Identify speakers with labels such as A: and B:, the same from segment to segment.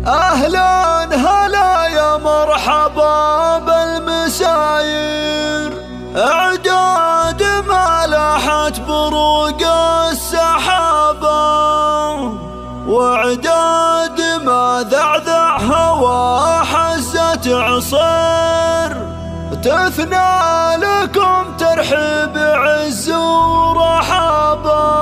A: أهلا هلا يا مرحبا بالمساير، إعداد ما لاحت بروق السحابة، وإعداد ما ذعذع هوا حزة عصير، تثنى لكم ترحب عز ورحابة.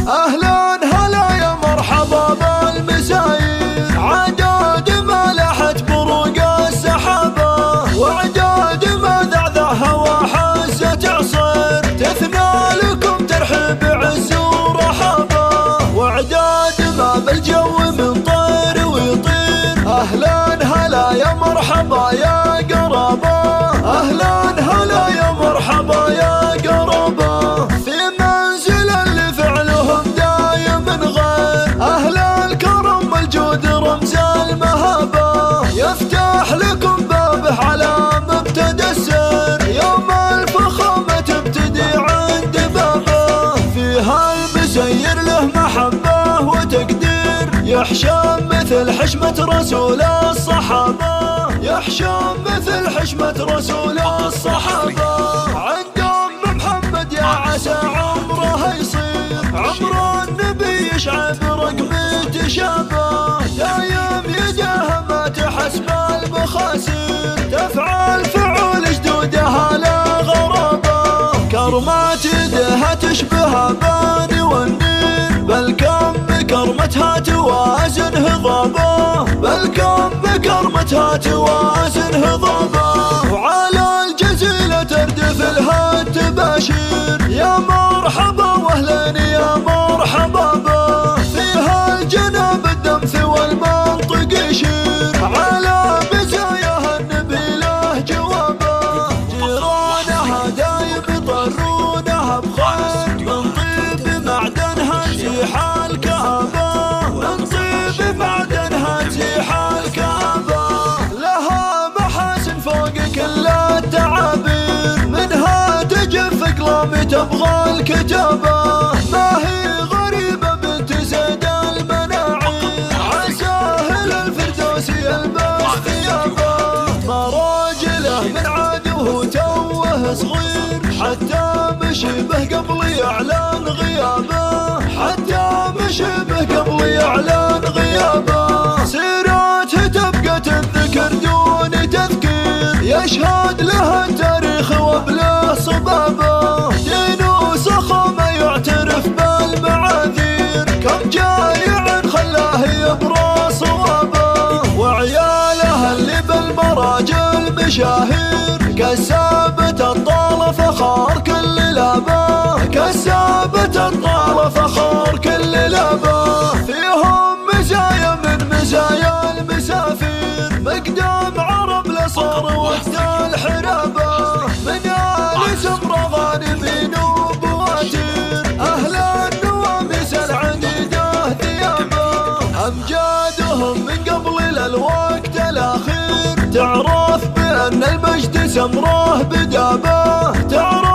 A: أهلا هلا يا مرحبا بالمساير، عداد ما لاحت بروق السحابة، وعداد ما ذعذع هوا حزة عصير، تثنى لكم ترحب عز ورحابة، وعداد ما بالجو من طير ويطير. أهلا هلا يا مرحبا يا قرابة، أهلا هلا يا مرحبا يا قرابة، في منزل اللي فعلهم دايم من غير. أهل الكرم والجود رمز المهابة، يفتح لكم بابه على مبتدى السير، يوم الفخامة تبتدي عند بابه، فيها المسير له محبة وتقدير، يحشم مثل حشمة رسول الصحابة، يحشم مثل حشمة رسول الصحابة. عند أم محمد يا عسى عمره يصير، عمر النبي يشعب رقم تشابه، دايم يدها ما تحسب المخاسير، تفعل فعول جدودها لا غرابة، كرمات يدها تشبه باني والنير، بل كم بكرمتها توازن هضابة، بل كم بكرمتها توازن هضابة، وعلى الجزيلة تردف لها التباشير، يا مرحبا واهلا يا مرحبا به، فيها الجناب الدمث والمنطق يشير، على مزاياها النبي له جوابه، جيرانها دايم يطرونها بخير، من طيب معدنها تزيح الكعبة، من طيب معدنها تزيح الكعبة، لها محاسن فوق كل التعابير، منها تجف اقلام تبغى الكتابة، ما هي غريبة بنت زيد المناعير، عساهل الفردوس يلبس ثيابه، ما راجله من عدوه توه صغير، حتى مشي به قبل يعلن غيابه، حتى مشي به قبل يعلن غيابه، سيرته تبقى تذكر دون تذكير، يشهد لها التاريخ وبله صبابه، دين وسخامة يعترف بالمعاذير، كم جايع خلاه يبرى صوابه، وعيالها اللي بالمراجل مشاهير، كسابة الطالة فخار كل لابه، كسابة الطالة فخار كل لابه، فيهم مزايا من مزايا المسافير، مقدام عرب لصار وقت الحرابة، من آل سمرة غانمين وبواتير، أهل النواميس العنيدة ثيابه، أمجادهم من قبل للوقت الأخير، تعرف بأن المجد سمره بدابه، تعرف